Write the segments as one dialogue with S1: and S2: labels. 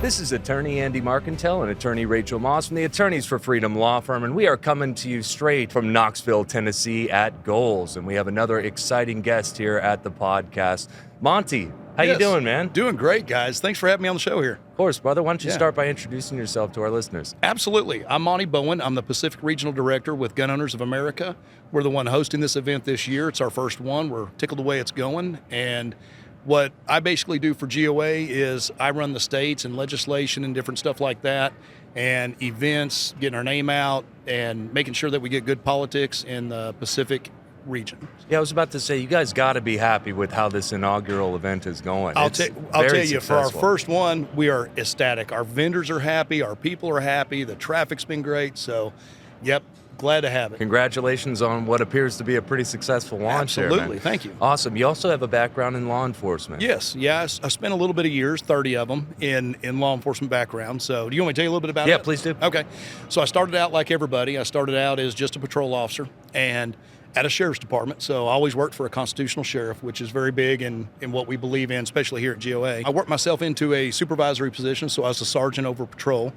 S1: This is attorney Andy Marcantel and attorney Rachel Moss from the Attorneys for Freedom Law Firm, and we are coming to you straight from Knoxville, Tennessee at Goals, and we have another exciting guest here at the podcast. Monty, how you doing, man?
S2: Doing great, guys. Thanks for having me on the show here.
S1: Of course, brother. Why don't you start by introducing yourself to our listeners?
S2: Absolutely. I'm Monte Bowen. I'm the Pacific Regional Director with Gun Owners of America. We're the one hosting this event this year. It's our first one. We're tickled the way it's going, and what I basically do for GOA is I run the states and legislation and different stuff like that, and events, getting our name out, and making sure that we get good politics in the Pacific region.
S1: Yeah, I was about to say, you guys got to be happy with how this inaugural event is going.
S2: I'll tell you, for our first one, we are ecstatic. Our vendors are happy. Our people are happy. The traffic's been great. So, yep. Glad to have it.
S1: Congratulations on what appears to be a pretty successful launch.
S2: Absolutely. Thank you.
S1: Awesome. You also have a background in law enforcement.
S2: Yes. Yeah, I spent a little bit of years, 30 of them, in law enforcement background. So do you want me to tell you a little bit about it?
S1: Yeah, please do.
S2: Okay. So I started out like everybody. I started out as just a patrol officer and at a sheriff's department. So I always worked for a constitutional sheriff, which is very big in what we believe in, especially here at GOA. I worked myself into a supervisory position, so I was a sergeant over patrol.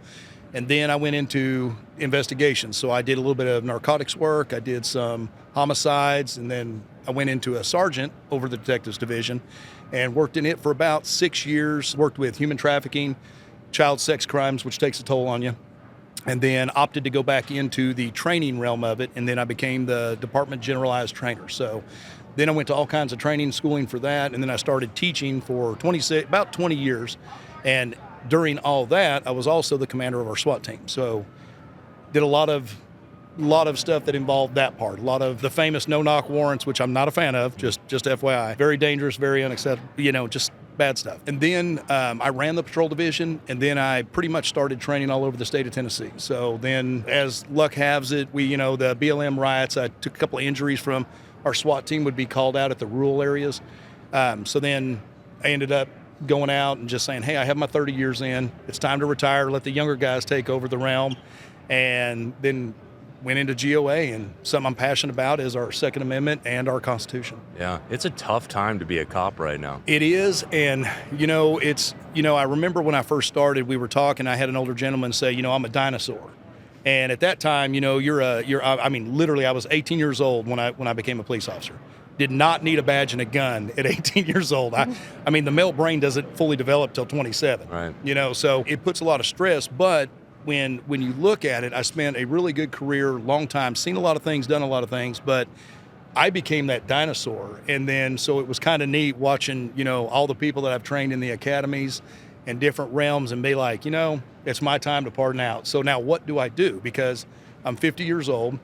S2: And then I went into investigations. So I did a little bit of narcotics work. I did some homicides. And then I went into a sergeant over the detectives division and worked in it for about 6 years. Worked with human trafficking, child sex crimes, which takes a toll on you. And then opted to go back into the training realm of it. And then I became the department generalized trainer. So then I went to all kinds of training, schooling for that. And then I started teaching for about 20 years. And during all that, I was also the commander of our SWAT team. So did a lot of stuff that involved that part. A lot of the famous no-knock warrants, which I'm not a fan of, just FYI. Very dangerous, very unacceptable, just bad stuff. And then I ran the patrol division, and then I pretty much started training all over the state of Tennessee. So then, as luck has it, the BLM riots, I took a couple of injuries from our SWAT team would be called out at the rural areas. So then I ended up going out and just saying, hey, I have my 30 years in. It's time to retire, let the younger guys take over the realm. And then went into GOA, and something I'm passionate about is our Second Amendment and our Constitution.
S1: Yeah, it's a tough time to be a cop right now.
S2: It is, and I remember when I first started, we were talking, I had an older gentleman say, I'm a dinosaur. And at that time, literally I was 18 years old when I became a police officer. Did not need a badge and a gun at 18 years old. I mean, the male brain doesn't fully develop till 27.
S1: Right.
S2: So it puts a lot of stress. But when you look at it, I spent a really good career, long time, seen a lot of things, done a lot of things, but I became that dinosaur. And then, so it was kind of neat watching, all the people that I've trained in the academies and different realms and be like, it's my time to pardon out. So now what do I do? Because I'm 50 years old.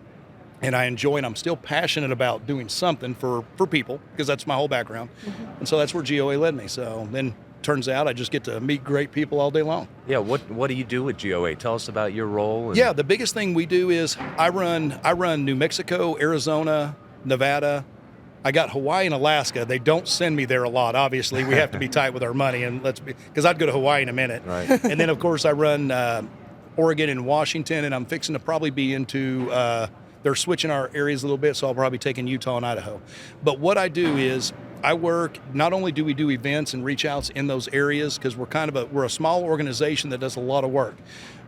S2: And I enjoy, and I'm still passionate about doing something for people, because that's my whole background. Mm-hmm. And so that's where GOA led me. So then turns out I just get to meet great people all day long.
S1: Yeah, what do you do with GOA? Tell us about your role.
S2: Yeah, the biggest thing we do is I run New Mexico, Arizona, Nevada. I got Hawaii and Alaska. They don't send me there a lot, obviously. We have to be tight with our money, and because I'd go to Hawaii in a minute.
S1: Right.
S2: And then, of course, I run Oregon and Washington, and I'm fixing to probably be into they're switching our areas a little bit, so I'll probably take in Utah and Idaho. But what I do is I work, not only do we do events and reach outs in those areas, because we're a small organization that does a lot of work,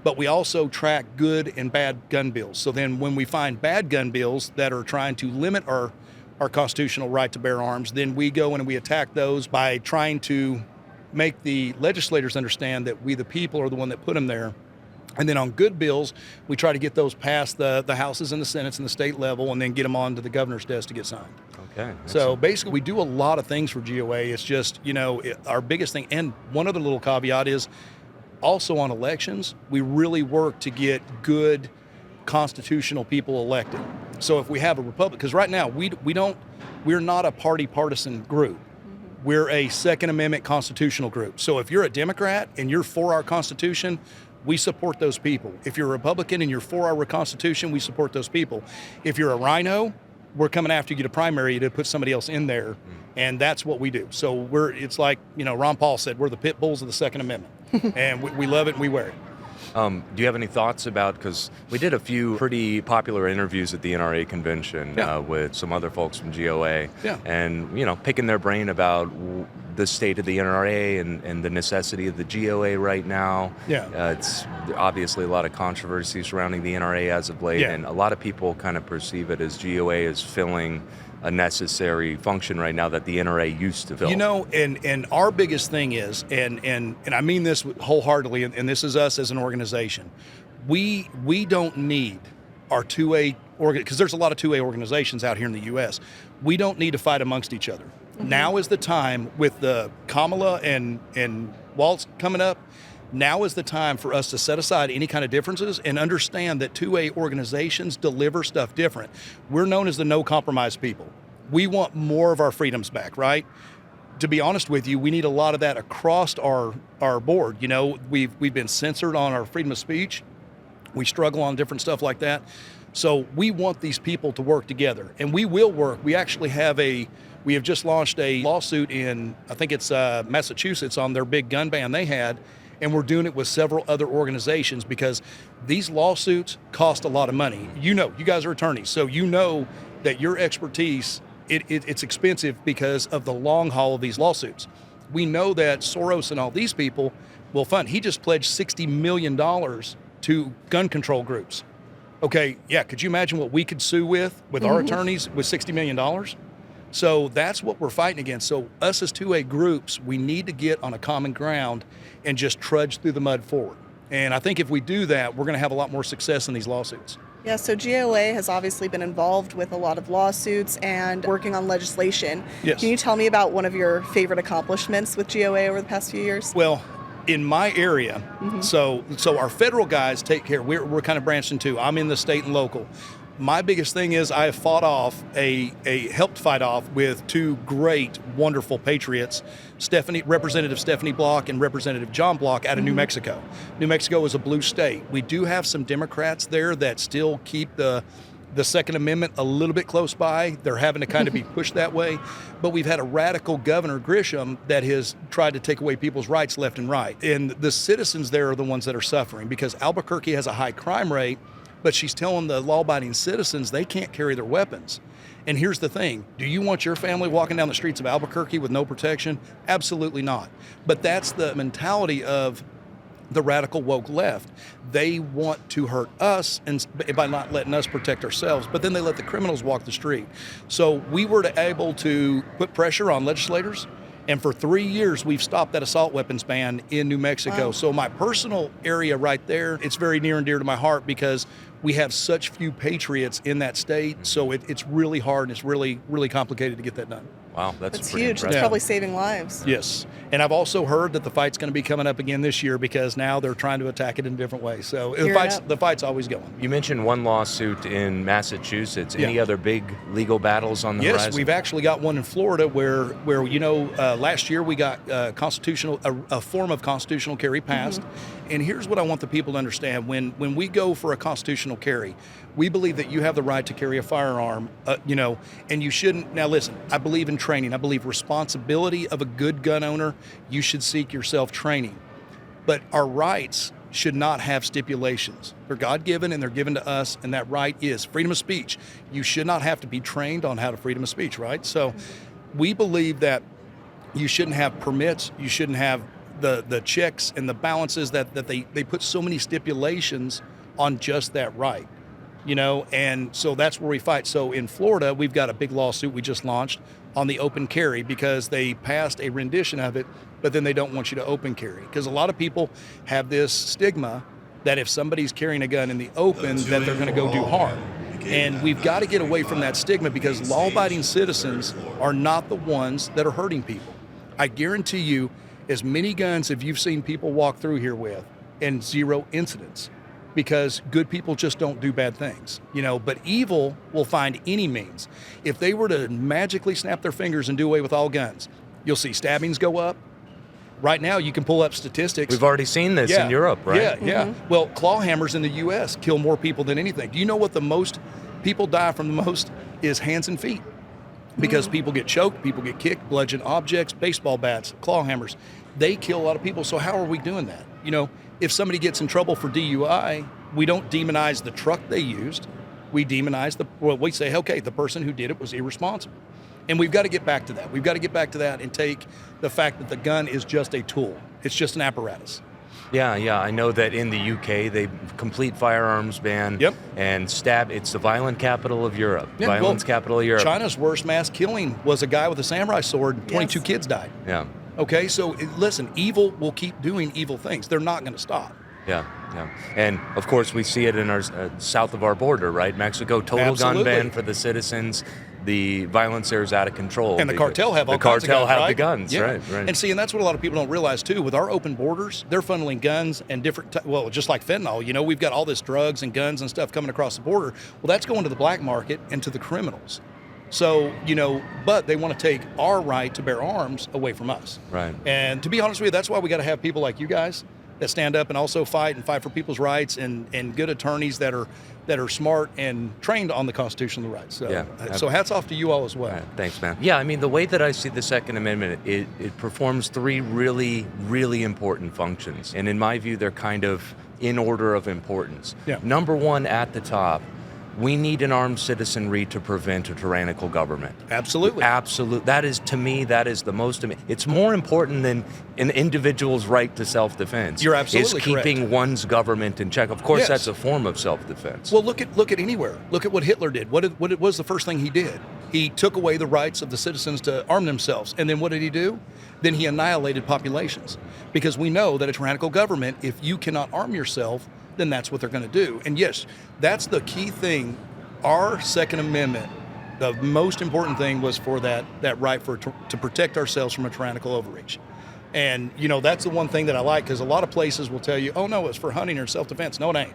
S2: but we also track good and bad gun bills. So then when we find bad gun bills that are trying to limit our constitutional right to bear arms, then we go in and we attack those by trying to make the legislators understand that we, the people, are the one that put them there. And then on good bills, we try to get those past the houses and the senates and the state level, and then get them on to the governor's desk to get signed.
S1: Okay.
S2: So basically, we do a lot of things for GOA. It's just, our biggest thing. And one other little caveat is also on elections, we really work to get good constitutional people elected. So if we have a Republican, because right now we're not a party partisan group. We're a Second Amendment constitutional group. So if you're a Democrat and you're for our Constitution, we support those people. If you're a Republican and you're for our Constitution, we support those people. If you're a rhino, we're coming after you to primary you to put somebody else in there, and that's what we do. So it's like, Ron Paul said, we're the pit bulls of the Second Amendment, and we love it and we wear it.
S1: Do you have any thoughts about, because we did a few pretty popular interviews at the NRA convention with some other folks from GOA, and picking their brain about the state of the NRA and the necessity of the GOA right now.
S2: Yeah.
S1: It's obviously a lot of controversy surrounding the NRA as of late,
S2: Yeah.
S1: and a lot of people kind of perceive it as GOA is filling a necessary function right now that the NRA used to fill.
S2: You know, and our biggest thing is, and I mean this wholeheartedly, and this is us as an organization, we don't need our 2A because there's a lot of 2A organizations out here in the U.S. We don't need to fight amongst each other. Mm-hmm. Now is the time with the Kamala and Waltz coming up. Now is the time for us to set aside any kind of differences and understand that 2A organizations deliver stuff different. We're known as the no compromise people. We want more of our freedoms back, right? To be honest with you, we need a lot of that across our board. You know, we've been censored on our freedom of speech. We struggle on different stuff like that. So we want these people to work together, and we will work. We actually have just launched a lawsuit in, I think it's Massachusetts, on their big gun ban they had, and we're doing it with several other organizations because these lawsuits cost a lot of money. You know, you guys are attorneys, so you know that your expertise, it's expensive because of the long haul of these lawsuits. We know that Soros and all these people will fund. He just pledged $60 million to gun control groups. Okay, yeah, could you imagine what we could sue with our attorneys with $60 million? So that's what we're fighting against. So us as 2A groups, we need to get on a common ground and just trudge through the mud forward. And I think if we do that, we're going to have a lot more success in these lawsuits.
S3: Yeah, so GOA has obviously been involved with a lot of lawsuits and working on legislation.
S2: Yes.
S3: Can you tell me about one of your favorite accomplishments with GOA over the past few years?
S2: Well, in my area, so our federal guys take care. We're kind of branched into. I'm in the state and local. My biggest thing is I have helped fight off with two great, wonderful patriots, Representative Stephanie Block and Representative John Block out of New Mexico. New Mexico is a blue state. We do have some Democrats there that still keep the Second Amendment a little bit close by. They're having to kind of be pushed that way. But we've had a radical Governor Grisham that has tried to take away people's rights left and right. And the citizens there are the ones that are suffering because Albuquerque has a high crime rate, but she's telling the law-abiding citizens they can't carry their weapons. And here's the thing. Do you want your family walking down the streets of Albuquerque with no protection? Absolutely not. But that's the mentality of the radical woke left. They want to hurt us and by not letting us protect ourselves, but then they let the criminals walk the street. So we were able to put pressure on legislators, and for 3 years we've stopped that assault weapons ban in New Mexico. Wow. So my personal area right there, it's very near and dear to my heart because we have such few patriots in that state, so it's really hard and it's really, really complicated to get that done.
S1: Wow, that's
S3: huge.
S1: Impressive.
S3: It's probably saving lives.
S2: Yes. And I've also heard that the fight's going to be coming up again this year because now they're trying to attack it in different ways. So the fight's always going.
S1: You mentioned one lawsuit in Massachusetts. Any other big legal battles on the horizon?
S2: Yes, we've actually got one in Florida where last year we got a form of constitutional carry passed. And here's what I want the people to understand. When we go for a constitutional carry, we believe that you have the right to carry a firearm, and you shouldn't. Now listen, I believe in training. I believe responsibility of a good gun owner, you should seek yourself training. But our rights should not have stipulations. They're God-given and they're given to us, and that right is freedom of speech. You should not have to be trained on how to freedom of speech, right? So we believe that you shouldn't have permits, you shouldn't have the checks and the balances that they put so many stipulations on just that right. And so that's where we fight. So in Florida, we've got a big lawsuit we just launched on the open carry because they passed a rendition of it, but then they don't want you to open carry. Because a lot of people have this stigma that if somebody's carrying a gun in the open, that they're going to go do harm. And we've got to get away from that stigma because law-abiding citizens are not the ones that are hurting people. I guarantee you, as many guns have you seen people walk through here with and 0 incidents. Because good people just don't do bad things, but evil will find any means. If they were to magically snap their fingers and do away with all guns, you'll see stabbings go up. Right now, you can pull up statistics.
S1: We've already seen this in Europe, right?
S2: Yeah. Well, claw hammers in the U.S. kill more people than anything. Do you know what the most people die from the most is hands and feet? Because people get choked, people get kicked, bludgeoned objects, baseball bats, claw hammers. They kill a lot of people, so how are we doing that? If somebody gets in trouble for DUI, we don't demonize the truck they used. We demonize we say, okay, the person who did it was irresponsible. And we've got to get back to that. We've got to get back to that and take the fact that the gun is just a tool. It's just an apparatus.
S1: Yeah. I know that in the UK, they complete firearms ban.
S2: Yep.
S1: And it's the violent capital of Europe.
S2: Yeah,
S1: Violence capital of Europe.
S2: China's worst mass killing was a guy with a samurai sword, and 22 kids died.
S1: Yeah.
S2: Okay, so listen, evil will keep doing evil things. They're not going to stop.
S1: Yeah. And of course, we see it in our south of our border, right? Mexico, total
S2: Absolutely.
S1: gun ban for the citizens. The violence there is out of control.
S2: And the cartel have all kinds of guns,
S1: have
S2: right?
S1: the guns,
S2: Yeah.
S1: right.
S2: And see, and that's what a lot of people don't realize too. With our open borders, they're funneling guns and just like fentanyl. You know, we've got all this drugs and guns and stuff coming across the border. Well, that's going to the black market and to the criminals. So, but they want to take our right to bear arms away from us.
S1: Right.
S2: And to be honest with you, that's why we got to have people like you guys that stand up and also fight for people's rights, and good attorneys that are smart and trained on the constitutional rights. So, so hats off to you all as well.
S1: Right, thanks, man. Yeah, I mean, the way that I see the Second Amendment, it performs three really, really important functions. And in my view, they're kind of in order of importance.
S2: Yeah.
S1: Number one, at the top, we need an armed citizenry to prevent a tyrannical government.
S2: Absolutely.
S1: Absolutely. That is, to me, the most, it's more important than an individual's right to self-defense.
S2: You're absolutely
S1: Is keeping
S2: correct.
S1: one's government in check. Of course,
S2: Yes.
S1: that's a form of self-defense.
S2: Well, look at anywhere. Look at what Hitler did. What was the first thing he did? He took away the rights of the citizens to arm themselves. And then what did he do? Then he annihilated populations. Because we know that a tyrannical government, if you cannot arm yourself, then that's what they're going to do. And yes, that's the key thing. Our Second Amendment, the most important thing was for that right to protect ourselves from a tyrannical overreach. And, that's the one thing that I like, because a lot of places will tell you, oh, no, it's for hunting or self-defense. No, it ain't.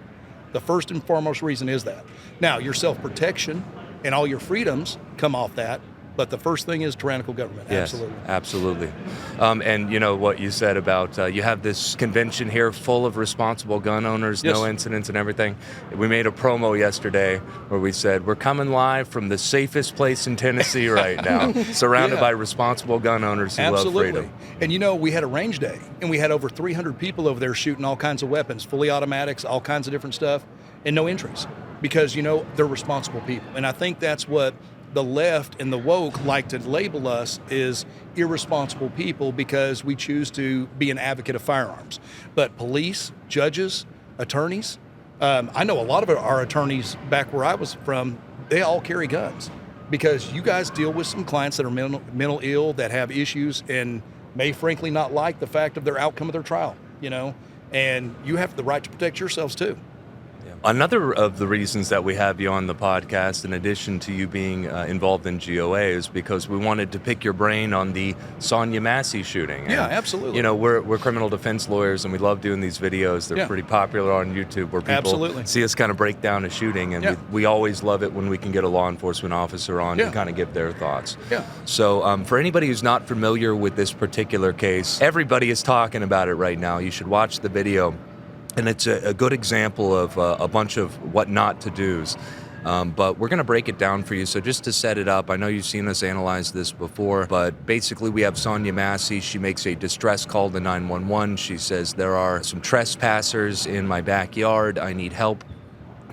S2: The first and foremost reason is that. Now, your self-protection and all your freedoms come off that. But the first thing is tyrannical government.
S1: Yes,
S2: Absolutely.
S1: absolutely. And what you said about you have this convention here full of responsible gun owners,
S2: Yes.
S1: no incidents and everything. We made a promo yesterday where we said, we're coming live from the safest place in Tennessee right now, surrounded
S2: Yeah.
S1: by responsible gun owners who love freedom.
S2: And we had a range day, and we had over 300 people over there shooting all kinds of weapons, fully automatics, all kinds of different stuff, and no entries. Because, they're responsible people. And I think that's what the left and the woke like to label us is irresponsible people, because we choose to be an advocate of firearms. But police, judges, attorneys, I know a lot of our attorneys back where I was from, they all carry guns, because you guys deal with some clients that are mental ill, that have issues, and may frankly not like the fact of their outcome of their trial, and you have the right to protect yourselves too.
S1: Another of the reasons that we have you on the podcast, in addition to you being involved in GOA, is because we wanted to pick your brain on the Sonya Massey shooting.
S2: Yeah, absolutely.
S1: We're criminal defense lawyers, and we love doing these videos. They're pretty popular on YouTube, where people see us kind of break down a shooting, and we always love it when we can get a law enforcement officer on to kind of give their thoughts.
S2: Yeah.
S1: So for anybody who's not familiar with this particular case, everybody is talking about it right now. You should watch the video. And it's a good example of a bunch of what not to do's. But we're going to break it down for you. So just to set it up, I know you've seen us analyze this before, but basically we have Sonya Massey. She makes a distress call to 911. She says, there are some trespassers in my backyard. I need help.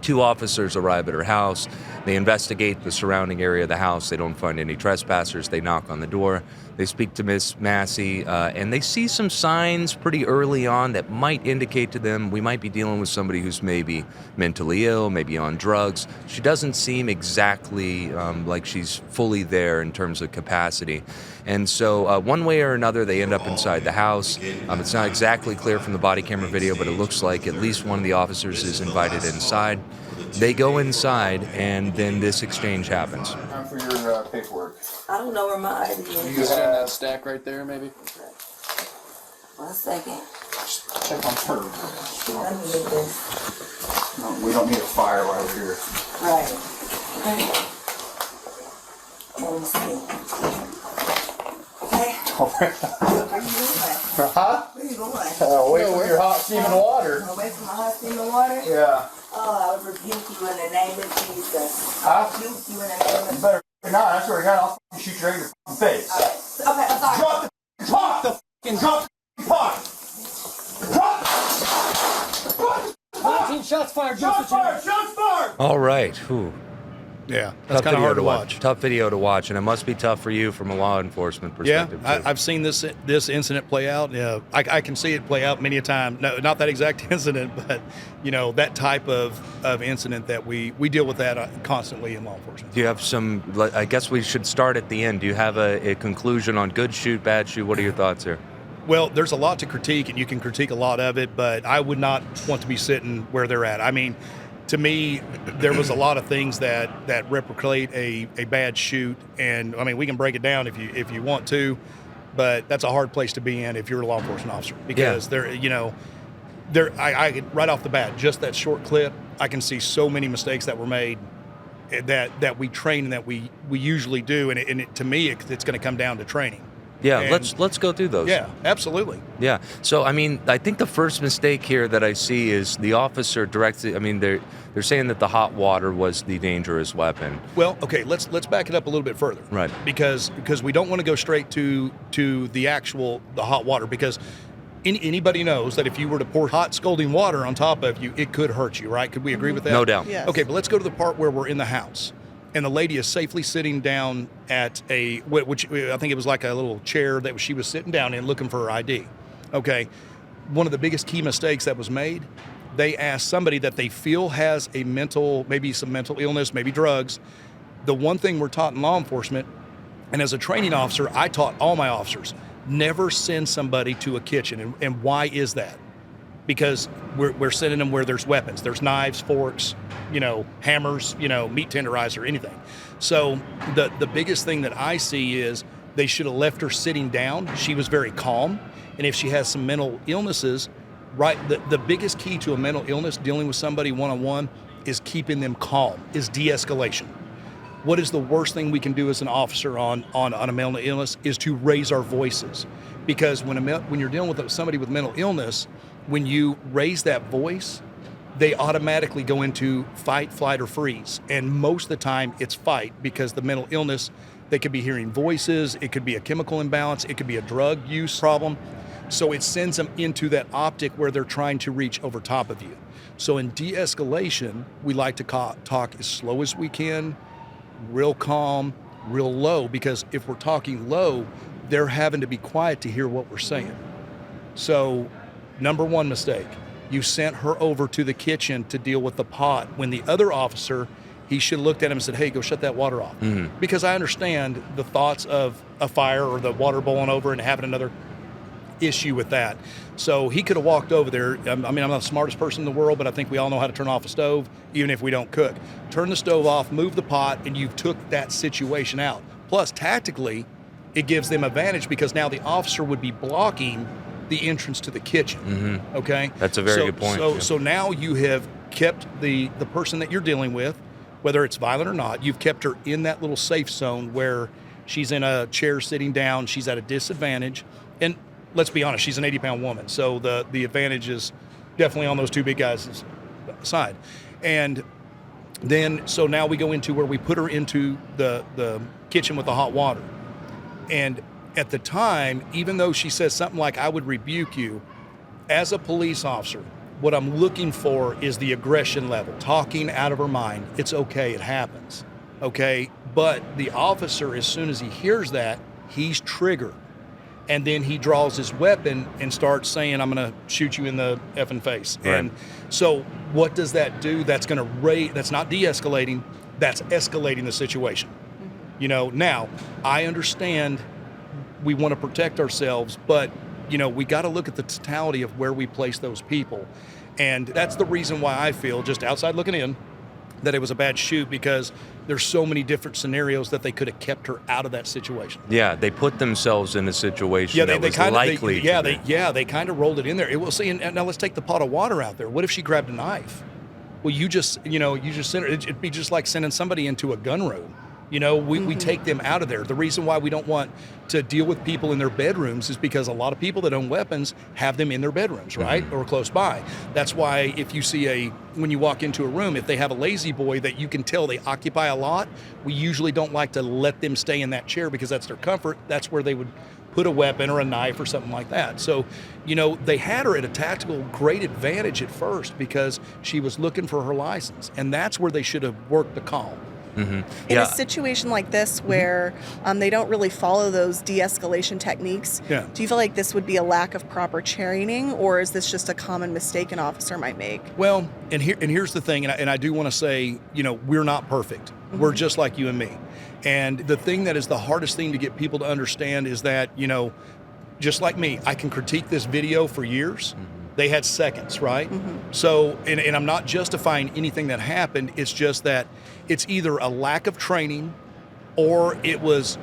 S1: 2 officers arrive at her house. They investigate the surrounding area of the house. They don't find any trespassers. They knock on the door. They speak to Miss Massey, and they see some signs pretty early on that might indicate to them we might be dealing with somebody who's maybe mentally ill, maybe on drugs. She doesn't seem exactly like she's fully there in terms of capacity. And so one way or another, they end up inside the house. It's not exactly clear from the body camera video, but it looks like at least one of the officers is invited inside. They go inside, and then this exchange happens.
S4: Time for your paperwork.
S5: I don't know where my ID is.
S4: You got in that stack right there, maybe?
S5: 1 second.
S4: Check on her.
S5: Let me get this.
S4: No, we don't need a fire while we're here.
S5: Right. Okay. Let me see. Okay. Where you going?
S4: Huh?
S5: Where you going?
S4: Away from your hot steaming water.
S5: Away from my hot steaming water?
S4: Yeah.
S5: Oh, I would rebuke you in the name of Jesus.
S4: Huh?
S5: I rebuke you in the name of
S4: You better not. I swear to God, I'll f***ing shoot you right in your face.
S5: Okay, I'm sorry.
S4: Drop the pot! Drop the pot! Drop the pot!
S6: 19 shots fired.
S4: Shots fired! Shots fired!
S1: All right. Whew.
S2: Yeah, that's kind of hard to watch.
S1: Tough video to watch, and it must be tough for you from a law enforcement perspective.
S2: Yeah,
S1: too.
S2: I've seen this incident play out. I can see it play out many a time. No, not that exact incident, but that type of incident that we deal with that constantly in law enforcement.
S1: Do you have some? I guess we should start at the end. Do you have a conclusion on good shoot, bad shoot? What are your thoughts here?
S2: Well, there's a lot to critique, and you can critique a lot of it, but I would not want to be sitting where they're at. I mean, to me, there was a lot of things that replicate a bad shoot, and I mean, we can break it down if you want to, but that's a hard place to be in if you're a law enforcement officer, because I right off the bat, just that short clip, I can see so many mistakes that were made that we train and that we usually do, and to me, it's going to come down to training.
S1: Yeah,
S2: And
S1: let's go through those.
S2: Yeah, absolutely.
S1: Yeah. So I mean, I think the first mistake here that I see is the officer directed. I mean, they're saying that the hot water was the dangerous weapon.
S2: Well, okay, let's back it up a little bit further.
S1: Right.
S2: Because we don't want to go straight to the hot water, because anybody knows that if you were to pour hot scalding water on top of you, it could hurt you, right? Could we agree with that?
S1: No doubt.
S3: Yes.
S2: Okay, but let's go to the part where we're in the house, and the lady is safely sitting down at which I think it was like a little chair that she was sitting down in looking for her ID. Okay, one of the biggest key mistakes that was made, they asked somebody that they feel has maybe some mental illness, maybe drugs. The one thing we're taught in law enforcement, and as a training officer, I taught all my officers, never send somebody to a kitchen. And why is that? Because we're sending them where there's weapons. There's knives, forks, hammers, meat tenderizer, anything. So the biggest thing that I see is they should have left her sitting down. She was very calm. And if she has some mental illnesses, right, the biggest key to a mental illness, dealing with somebody one-on-one, is keeping them calm, is de-escalation. What is the worst thing we can do as an officer on a mental illness is to raise our voices. Because when you're dealing with somebody with mental illness, when you raise that voice, they automatically go into fight, flight, or freeze. And most of the time it's fight, because the mental illness, they could be hearing voices, it could be a chemical imbalance, it could be a drug use problem. So it sends them into that optic where they're trying to reach over top of you. So in de-escalation, we like to talk as slow as we can, real calm, real low, because if we're talking low, they're having to be quiet to hear what we're saying. So number one mistake, you sent her over to the kitchen to deal with the pot, when the other officer, he should have looked at him and said, hey, go shut that water off. Mm-hmm. Because I understand the thoughts of a fire or the water boiling over and having another issue with that. So he could have walked over there. I mean, I'm not the smartest person in the world, but I think we all know how to turn off a stove, even if we don't cook. Turn the stove off, move the pot, and you've took that situation out. Plus, tactically, it gives them advantage, because now the officer would be blocking the entrance to the kitchen. Mm-hmm. Okay?
S1: That's a very good point.
S2: So now you have kept the person that you're dealing with, whether it's violent or not, you've kept her in that little safe zone where she's in a chair sitting down, she's at a disadvantage. And let's be honest, she's an 80-pound woman, so the advantage is definitely on those two big guys' side. And then, so now we go into where we put her into the kitchen with the hot water. And at the time, even though she says something like, I would rebuke you, as a police officer, what I'm looking for is the aggression level, talking out of her mind. It's okay, it happens, okay? But the officer, as soon as he hears that, he's triggered. And then he draws his weapon and starts saying, I'm going to shoot you in the effing face. Right. And so what does that do? That's going to that's not de-escalating, that's escalating the situation. Mm-hmm. Now, I understand we want to protect ourselves, but, we got to look at the totality of where we place those people. And that's the reason why I feel, just outside looking in, that it was a bad shoot, because there's so many different scenarios that they could have kept her out of that situation.
S1: Yeah, they put themselves in a situation that was likely.
S2: They kind of rolled it in there. It will see. And now let's take the pot of water out there. What if she grabbed a knife? Well, you just send her. It'd be just like sending somebody into a gun room. We take them out of there. The reason why we don't want to deal with people in their bedrooms is because a lot of people that own weapons have them in their bedrooms, right? Mm-hmm. Or close by. That's why if you see when you walk into a room, if they have a lazy boy that you can tell they occupy a lot, we usually don't like to let them stay in that chair, because that's their comfort. That's where they would put a weapon or a knife or something like that. So, they had her at a tactical great advantage at first, because she was looking for her license. And that's where they should have worked the call.
S3: In
S1: Yeah.
S3: a situation like this where they don't really follow those de-escalation techniques,
S2: Yeah.
S3: do you feel like this would be a lack of proper training, or is this just a common mistake an officer might make?
S2: Well, and here's the thing, and I do want to say, we're not perfect. We're just like you and me. And the thing that is the hardest thing to get people to understand is that, just like me, I can critique this video for years. They had seconds, right? So, and I'm not justifying anything that happened. It's just that it's either a lack of training or it was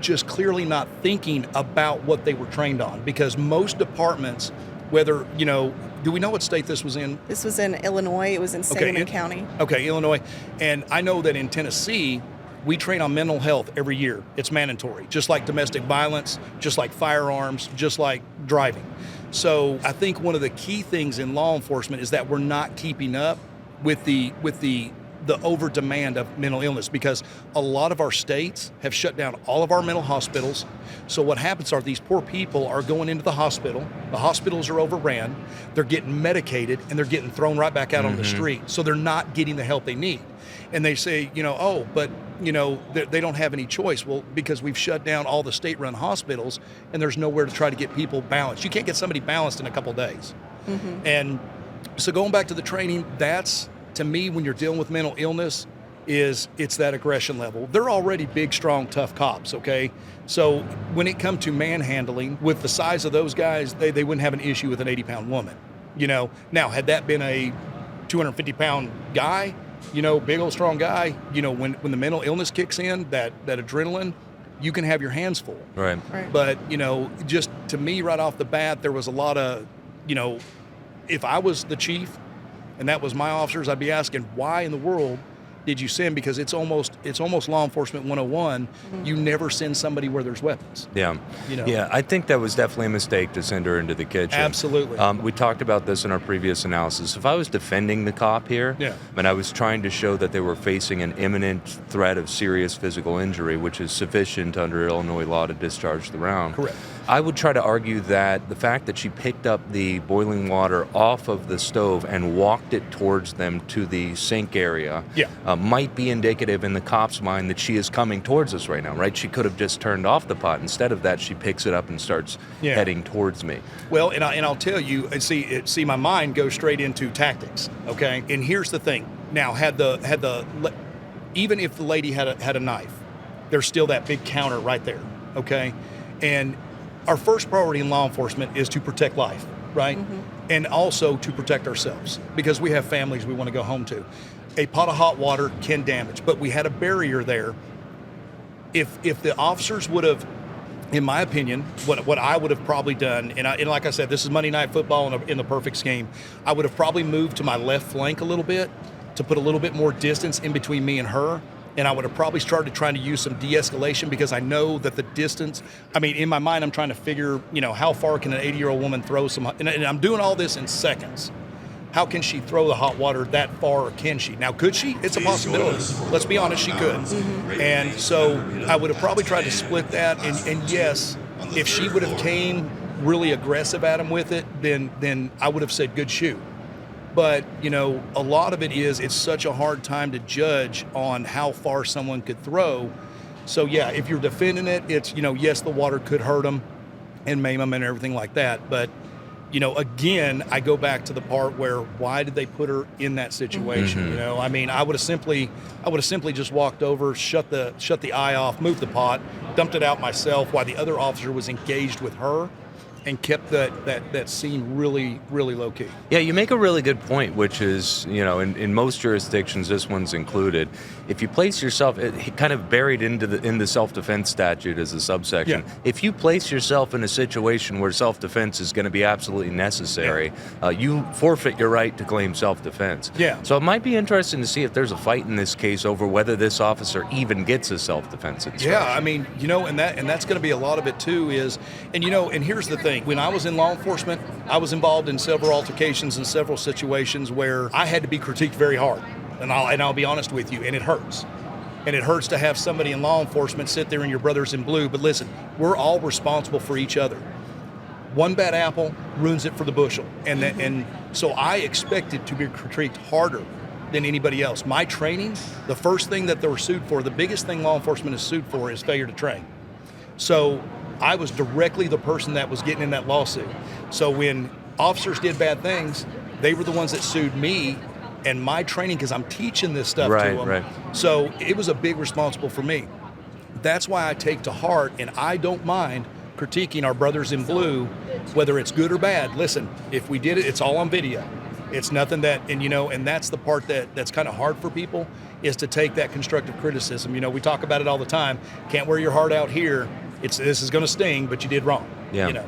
S2: just clearly not thinking about what they were trained on. Because most departments, whether, do we know what state this was in?
S3: This was in Illinois. It was in Sangamon County.
S2: Okay, Illinois. And I know that in Tennessee, we train on mental health every year. It's mandatory, just like domestic violence, just like firearms, just like driving. So I think one of the key things in law enforcement is that we're not keeping up with the over demand of mental illness, because a lot of our states have shut down all of our mental hospitals. So what happens are these poor people are going into the hospitals are overran, they're getting medicated, and they're getting thrown right back out on the street. So they're not getting the help they need. And they say, but they don't have any choice. Well, because we've shut down all the state-run hospitals, and there's nowhere to try to get people balanced. You can't get somebody balanced in a couple of days. And so going back to the training, that's, to me, when you're dealing with mental illness, it's that aggression level. They're already big, strong, tough cops, okay? So when it comes to manhandling, with the size of those guys, they wouldn't have an issue with an 80-pound woman. Now, had that been a 250-pound guy, big old strong guy, when the mental illness kicks in, that adrenaline, you can have your hands full.
S1: Right.
S2: But, just to me right off the bat, there was a lot of, if I was the chief and that was my officers, I'd be asking, why in the world did you send? Because it's almost law enforcement 101. You never send somebody where there's weapons.
S1: Yeah. Yeah, I think that was definitely a mistake to send her into the kitchen.
S2: Absolutely.
S1: We talked about this in our previous analysis. If I was defending the cop here, and I was trying to show that they were facing an imminent threat of serious physical injury, which is sufficient under Illinois law to discharge the round.
S2: Correct.
S1: I would try to argue that the fact that she picked up the boiling water off of the stove and walked it towards them to the sink area might be indicative in the cop's mind that she is coming towards us right now, right? She could have just turned off the pot. Instead of that, she picks it up and starts heading towards me.
S2: Well, and I'll tell you, see, my mind goes straight into tactics, okay? And here's the thing. Now, even if the lady had a knife, there's still that big counter right there, okay? And our first priority in law enforcement is to protect life, right? And also to protect ourselves, because we have families we want to go home to. A pot of hot water can damage, but we had a barrier there. If the officers would have, in my opinion, what I would have probably done, and like I said, this is Monday Night Football in the perfect scheme, I would have probably moved to my left flank a little bit to put a little bit more distance in between me and her. And I would have probably started trying to use some de-escalation, because I know that the distance, in my mind, I'm trying to figure, how far can an 80-year-old woman throw some, and I'm doing all this in seconds. How can she throw the hot water that far, or can she? Now, could she? It's a possibility. Let's be honest, she could. And so I would have probably tried to split that. And yes, if she would have came really aggressive at him with it, then I would have said, good shoot. But, a lot of it is, it's such a hard time to judge on how far someone could throw. So, yeah, if you're defending it, it's, yes, the water could hurt them and maim them and everything like that. But, again, I go back to the part where, why did they put her in that situation? I would have simply just walked over, shut the eye off, moved the pot, dumped it out myself while the other officer was engaged with her, and kept that scene really, really low key.
S1: Yeah, you make a really good point, which is, in most jurisdictions, this one's included. If you place yourself, kind of buried in the self-defense statute as a subsection, if you place yourself in a situation where self-defense is going to be absolutely necessary, you forfeit your right to claim self-defense.
S2: Yeah.
S1: So it might be interesting to see if there's a fight in this case over whether this officer even gets a self-defense instruction.
S2: Yeah, and that's going to be a lot of it too. And here's the thing. When I was in law enforcement, I was involved in several altercations and several situations where I had to be critiqued very hard. And I'll be honest with you, and it hurts. And it hurts to have somebody in law enforcement sit there and your brother's in blue. But listen, we're all responsible for each other. One bad apple ruins it for the bushel. And so I expected to be critiqued harder than anybody else. My training, the first thing that they were sued for, the biggest thing law enforcement is sued for is failure to train. So I was directly the person that was getting in that lawsuit. So when officers did bad things, they were the ones that sued me and my training, because I'm teaching this stuff to them.
S1: Right.
S2: So it was a big responsible for me. That's why I take to heart, and I don't mind critiquing our brothers in blue, whether it's good or bad. Listen, if we did it, it's all on video. It's nothing that, and that's the part that's kind of hard for people, is to take that constructive criticism. We talk about it all the time. Can't wear your heart out here. This is going to sting, but you did wrong.
S1: Yeah.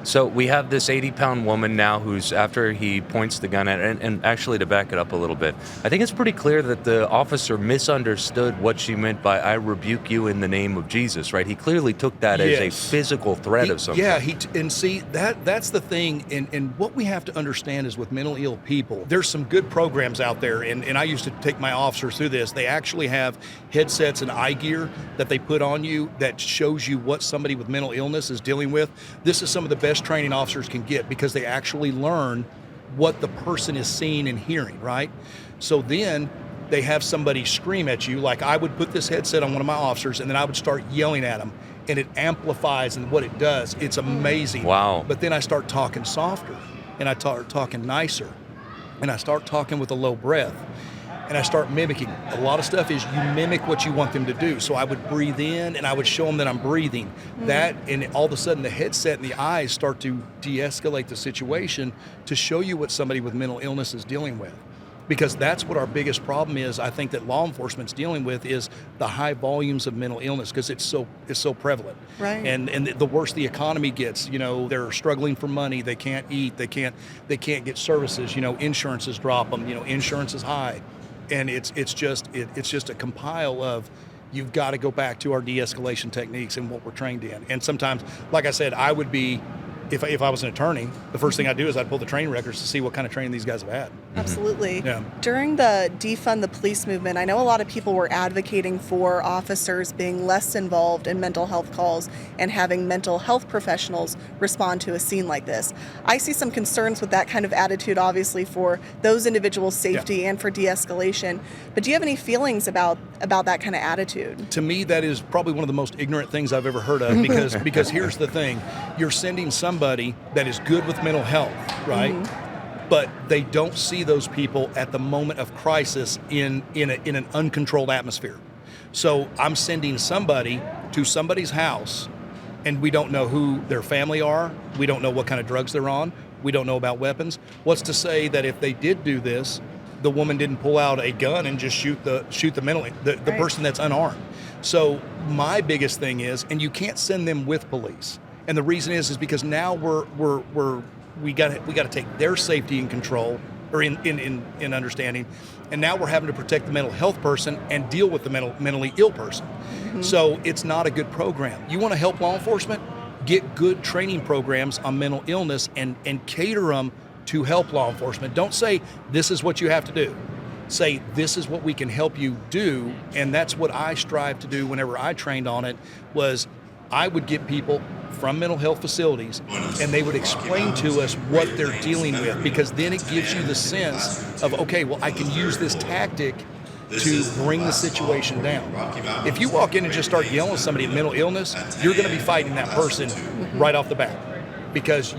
S1: So we have this 80-pound woman now who's, after he points the gun at her, and actually to back it up a little bit, I think it's pretty clear that the officer misunderstood what she meant by "I rebuke you in the name of Jesus," right? He clearly took that as a physical threat of some
S2: Yeah,
S1: sort.
S2: and see, that's the thing, and what we have to understand is with mentally ill people, there's some good programs out there, and I used to take my officers through this. They actually have headsets and eye gear that they put on you that shows you what somebody with mental illness is dealing with. This is some of the best training officers can get, because they actually learn what the person is seeing and hearing, right? So then they have somebody scream at you. Like, I would put this headset on one of my officers and then I would start yelling at them, and it amplifies, and what it does, it's amazing.
S1: Wow.
S2: But then I start talking softer, and I start talking nicer, and I start talking with a low breath, and I start mimicking. A lot of stuff is you mimic what you want them to do. So I would breathe in, and I would show them that I'm breathing. That, and all of a sudden the headset and the eyes start to de-escalate the situation to show you what somebody with mental illness is dealing with. Because that's what our biggest problem is, I think, that law enforcement's dealing with, is the high volumes of mental illness, because it's so prevalent.
S3: Right.
S2: And the worse the economy gets, they're struggling for money, they can't eat, they can't get services, insurances drop them, insurance is high. And it's just a compile of, you've got to go back to our de-escalation techniques and what we're trained in. And sometimes, like I said, I would be, if I was an attorney, the first thing I'd do is I'd pull the training records to see what kind of training these guys have had.
S3: Absolutely.
S2: Yeah.
S3: During the defund the police movement, I know a lot of people were advocating for officers being less involved in mental health calls and having mental health professionals respond to a scene like this. I see some concerns with that kind of attitude, obviously, for those individuals' safety and for de-escalation. But do you have any feelings about that kind of attitude?
S2: To me, that is probably one of the most ignorant things I've ever heard of, because here's the thing. You're sending somebody that is good with mental health, right? But they don't see those people at the moment of crisis in an uncontrolled atmosphere. So I'm sending somebody to somebody's house, and we don't know who their family are. We don't know what kind of drugs they're on. We don't know about weapons. What's to say that if they did do this, the woman didn't pull out a gun and just shoot the person that's unarmed? So my biggest thing is, and you can't send them with police. And the reason is because now we got to take their safety in control, or in understanding, and now we're having to protect the mental health person and deal with the mentally ill person. So it's not a good program. You want to help law enforcement? Get good training programs on mental illness and cater them to help law enforcement. Don't say, this is what you have to do. Say, this is what we can help you do. And that's what I strive to do whenever I trained on it, was I would get people from mental health facilities, and they would explain to us what they're dealing with, because then it gives you the sense of, okay, well, I can use this tactic to bring the situation down. If you walk in and just start yelling at somebody with mental illness, you're going to be fighting that person right off the bat, because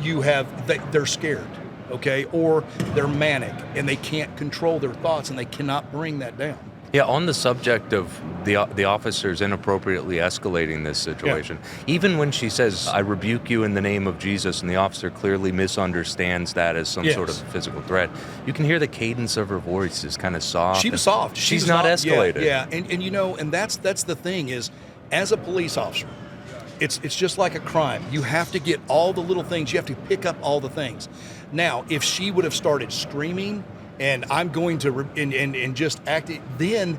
S2: they're scared, okay, or they're manic and they can't control their thoughts and they cannot bring that down.
S1: Yeah, on the subject of the officers inappropriately escalating this situation, even when she says, "I rebuke you in the name of Jesus," and the officer clearly misunderstands that as some sort of physical threat, you can hear the cadence of her voice is kind of soft.
S2: She was soft.
S1: She's not escalated.
S2: Yeah. And that's the thing is, as a police officer, it's just like a crime. You have to get all the little things. You have to pick up all the things. Now, if she would have started screaming, and I'm going to and just act it, then,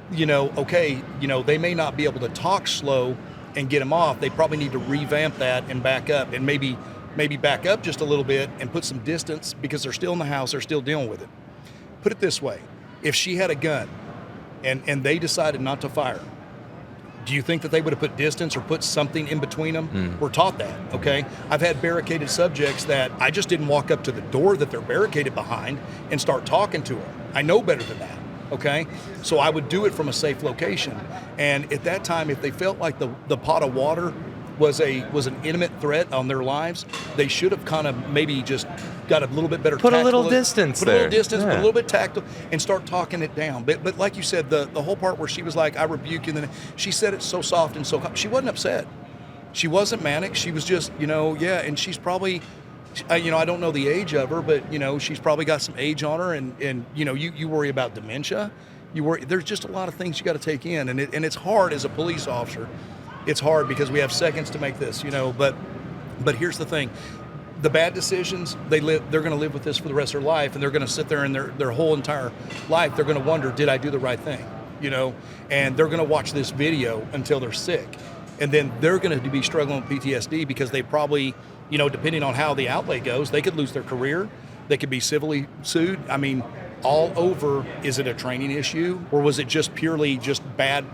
S2: they may not be able to talk slow and get them off. They probably need to revamp that and back up, and maybe back up just a little bit and put some distance, because they're still in the house, they're still dealing with it. Put it this way, if she had a gun and they decided not to fire, do you think that they would have put distance or put something in between them? We're taught that, okay? I've had barricaded subjects that I just didn't walk up to the door that they're barricaded behind and start talking to them. I know better than that. Okay, so I would do it from a safe location. And at that time, if they felt like the pot of water was an imminent threat on their lives, they should have kind of maybe just got a little bit better.
S1: Put a little distance
S2: Put
S1: there.
S2: a little distance,
S1: Yeah.
S2: put a little bit tactile, and start talking it down. But like you said, the whole part where she was like, "I rebuke you," and then she said it so soft and so calm. She wasn't upset. She wasn't manic. She was just, yeah. And she's probably, I don't know the age of her, but she's probably got some age on her, and you worry about dementia. You worry. There's just a lot of things you got to take in, and it's hard as a police officer. It's hard because we have seconds to make this, but here's the thing. The bad decisions, they're going to live with this for the rest of their life, and they're going to sit there in their whole entire life. They're going to wonder, did I do the right thing? And they're going to watch this video until they're sick. And then they're going to be struggling with PTSD because they probably, depending on how the outlay goes, they could lose their career. They could be civilly sued. I mean, all over, is it a training issue, or was it just purely just bad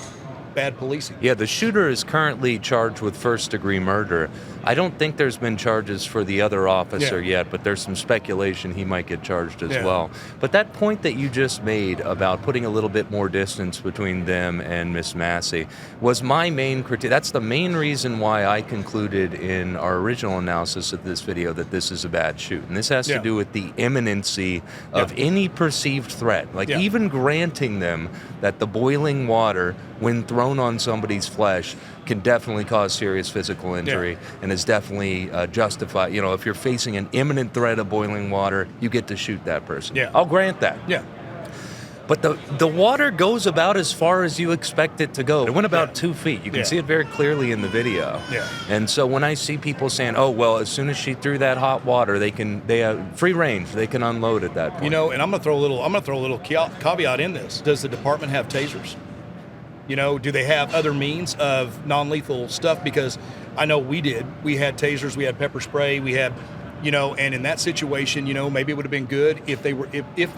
S2: policing?
S1: Yeah, the shooter is currently charged with first-degree murder. I don't think there's been charges for the other officer yet, but there's some speculation he might get charged as well. But that point that you just made about putting a little bit more distance between them and Miss Massey was my main critique. That's the main reason why I concluded in our original analysis of this video that this is a bad shoot. And this has to do with the imminency of any perceived threat. Like even granting them that the boiling water, when thrown on somebody's flesh, can definitely cause serious physical injury and is definitely justified. If you're facing an imminent threat of boiling water, you get to shoot that person.
S2: Yeah.
S1: I'll grant that.
S2: Yeah.
S1: But the water goes about as far as you expect it to go. It went about 2 feet. You can see it very clearly in the video.
S2: Yeah.
S1: And so when I see people saying, "Oh, well, as soon as she threw that hot water, they have free range. They can unload at that point."
S2: And I'm gonna throw a little caveat in this. Does the department have tasers? Do they have other means of non-lethal stuff? Because I know we did. We had tasers, we had pepper spray, we had, and in that situation, maybe it would have been good if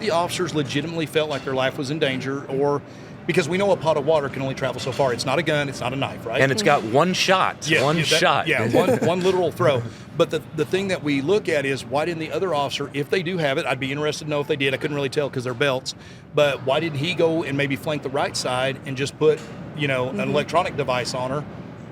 S2: the officers legitimately felt like their life was in danger, or because we know a pot of water can only travel so far. It's not a gun, it's not a knife, right?
S1: And it's got one shot. One shot.
S2: Yeah, one literal throw. But the thing that we look at is, why didn't the other officer, if they do have it, I'd be interested to know if they did. I couldn't really tell because they're belts. But why didn't he go and maybe flank the right side and just put, an electronic device on her,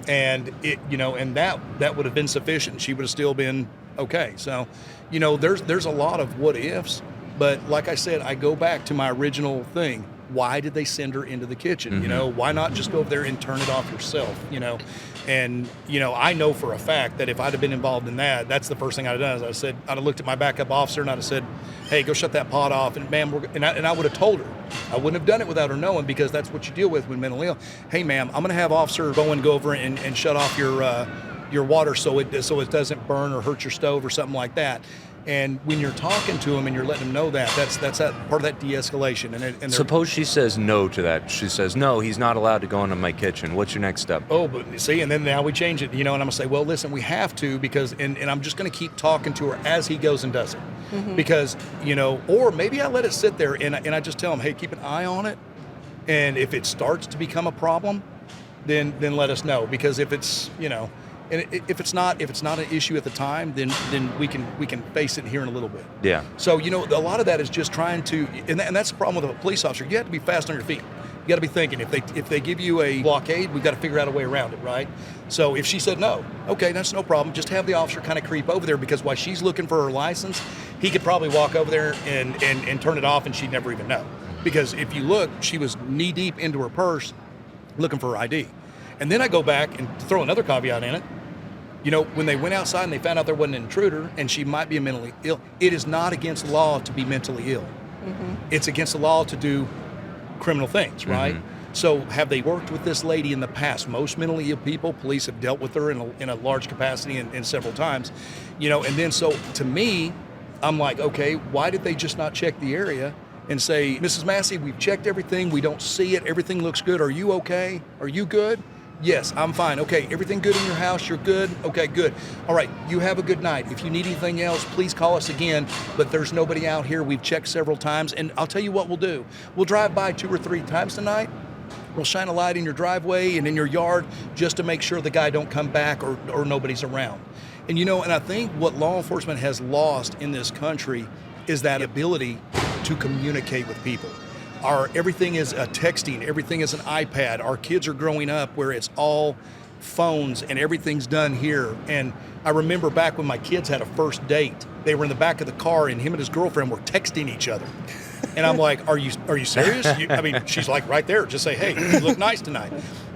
S2: and and that would have been sufficient. She would have still been okay. So, there's a lot of what ifs. But like I said, I go back to my original thing. Why did they send her into the kitchen? Why not just go over there and turn it off yourself? And I know for a fact that if I'd have been involved in that, that's the first thing I'd have done. Is I'd have looked at my backup officer and I'd have said, "Hey, go shut that pot off." And ma'am, I would have told her. I wouldn't have done it without her knowing, because that's what you deal with when mentally ill. Hey, ma'am, I'm going to have Officer Bowen go over and shut off your water so it doesn't burn or hurt your stove or something like that. And when you're talking to them and you're letting them know that's that part of that de-escalation. And
S1: suppose she says no to that. She says, "No, he's not allowed to go into my kitchen." What's your next step?
S2: Oh, but see, and then now we change it, and I'm going to say, well, listen, we have to, because, and I'm just going to keep talking to her as he goes and does it. Because, or maybe I let it sit there and I just tell him, "Hey, keep an eye on it. And if it starts to become a problem, then let us know." Because if it's, and if it's not an issue at the time, then we can face it here in a little bit.
S1: Yeah.
S2: So a lot of that is just trying to, and that's the problem with a police officer. You have to be fast on your feet. You got to be thinking. If they give you a blockade, we've got to figure out a way around it, right? So if she said no, okay, that's no problem. Just have the officer kind of creep over there, because while she's looking for her license, he could probably walk over there and turn it off, and she'd never even know. Because if you look, she was knee deep into her purse looking for her ID. And then I go back and throw another caveat in it. When they went outside and they found out there wasn't an intruder and she might be mentally ill, it is not against the law to be mentally ill. It's against the law to do criminal things, right? So have they worked with this lady in the past? Most mentally ill people, police have dealt with her in a large capacity and several times. And then so to me, I'm like, okay, why did they just not check the area and say, "Mrs. Massey, we've checked everything. We don't see it. Everything looks good. Are you okay? Are you good?" "Yes, I'm fine." "Okay, everything good in your house? You're good? Okay, good. All right, you have a good night. If you need anything else, please call us again. But there's nobody out here. We've checked several times. And I'll tell you what we'll do. We'll drive by 2 or 3 times tonight. We'll shine a light in your driveway and in your yard just to make sure the guy don't come back or nobody's around." And and I think what law enforcement has lost in this country is that ability to communicate with people. Everything is texting, everything is an iPad. Our kids are growing up where it's all phones and everything's done here. And I remember back when my kids had a first date, they were in the back of the car and him and his girlfriend were texting each other. And I'm like, are you serious? She's like right there. Just say, hey, you look nice tonight.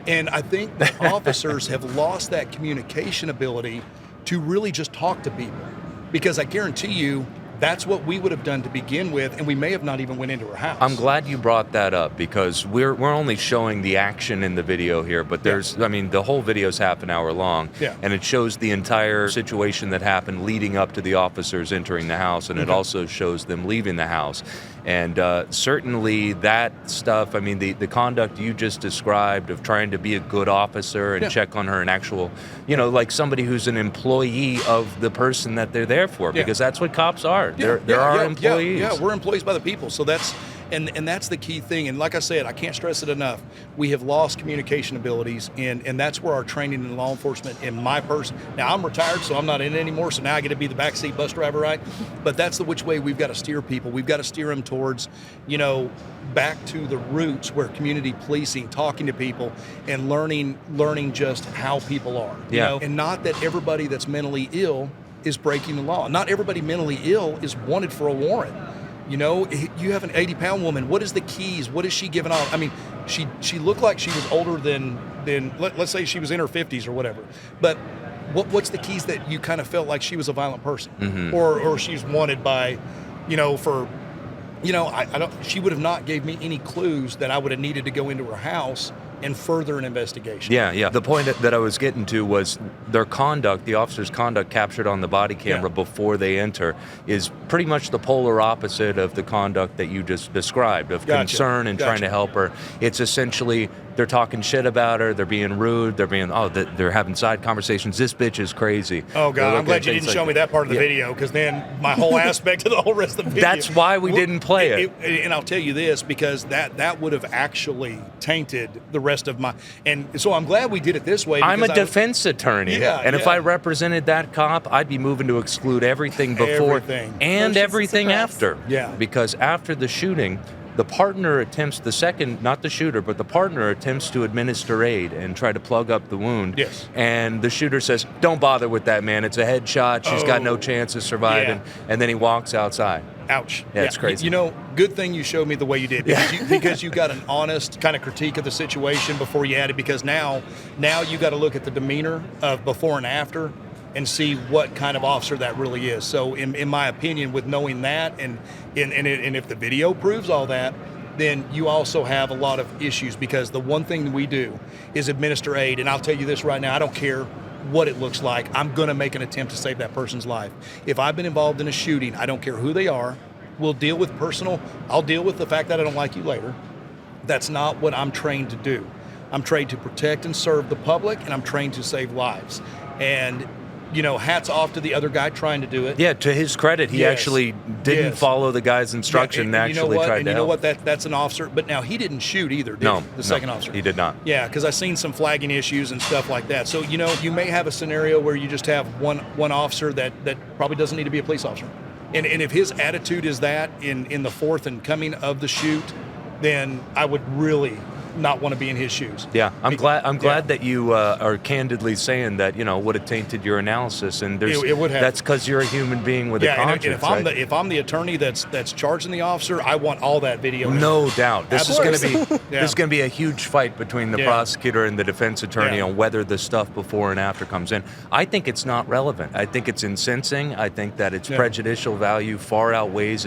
S2: And I think that officers have lost that communication ability to really just talk to people. Because I guarantee you, that's what we would have done to begin with, and we may have not even went into her house.
S1: I'm glad you brought that up because we're only showing the action in the video here, but the whole video is half an hour long, and it shows the entire situation that happened leading up to the officers entering the house, and it also shows them leaving the house. And certainly that stuff, the conduct you just described of trying to be a good officer and check on her, an actual, like somebody who's an employee of the person that they're there for, because that's what cops are. They're our employees.
S2: Yeah, we're employees by the people. So that's that's the key thing. And like I said, I can't stress it enough. We have lost communication abilities, and that's where our training in law enforcement and my person. Now I'm retired, so I'm not in it anymore. So now I get to be the backseat bus driver, right? But that's the which way we've got to steer people. We've got to steer them towards, back to the roots where community policing, talking to people, and learning just how people are. And not that everybody that's mentally ill is breaking the law. Not everybody mentally ill is wanted for a warrant. You have an 80-pound woman. What is the keys? What is she giving off? She looked like she was older than let's say she was in her 50s or whatever. But what's the keys that you kind of felt like she was a violent person, or she's wanted by, she would have not gave me any clues that I would have needed to go into her house and further an investigation.
S1: Yeah. The point that I was getting to was their conduct, the officer's conduct captured on the body camera before they enter is pretty much the polar opposite of the conduct that you just described, of concern and trying to help her. It's essentially they're talking shit about her, they're being rude, they're having side conversations. This bitch is crazy.
S2: Oh, God, I'm glad you didn't show me that part of the video, because then my whole aspect of the whole rest of the video.
S1: That's why we didn't play it.
S2: And I'll tell you this, because that would have actually tainted the rest of my... And so I'm glad we did it this way.
S1: I'm a defense attorney, and if I represented that cop, I'd be moving to exclude everything before and everything after.
S2: Yeah.
S1: Because after the shooting, the partner attempts, not the shooter, but the partner attempts to administer aid and try to plug up the wound.
S2: Yes.
S1: And the shooter says, don't bother with that, man. It's a headshot. She's got no chance of surviving. And then he walks outside.
S2: Ouch.
S1: Yeah, it's crazy.
S2: Good thing you showed me the way you did, because you got an honest kind of critique of the situation before you added, because now you got to look at the demeanor of before and after and see what kind of officer that really is. So in my opinion, with knowing that and if the video proves all that, then you also have a lot of issues, because the one thing that we do is administer aid. And I'll tell you this right now, I don't care what it looks like. I'm going to make an attempt to save that person's life. If I've been involved in a shooting, I don't care who they are. I'll deal with the fact that I don't like you later. That's not what I'm trained to do. I'm trained to protect and serve the public, and I'm trained to save lives. And hats off to the other guy trying to do it.
S1: Yeah, to his credit, he actually didn't follow the guy's instruction and actually tried to help.
S2: That's an officer. But now he didn't shoot either, did he? The second officer.
S1: He did not.
S2: Yeah, because I've seen some flagging issues and stuff like that. So, you may have a scenario where you just have one officer that probably doesn't need to be a police officer. And if his attitude is that in the fourth and coming of the shoot, then I would really not want to be in his shoes.
S1: Yeah, I'm glad that you are candidly saying that would have tainted your analysis, and
S2: it would have.
S1: That's because you're a human being with a conscience.
S2: And if I'm the attorney that's charging the officer, I want all that video.
S1: No doubt. This is going to be a huge fight between the prosecutor and the defense attorney on whether the stuff before and after comes in. I think it's not relevant. I think it's incensing. I think that its prejudicial value far outweighs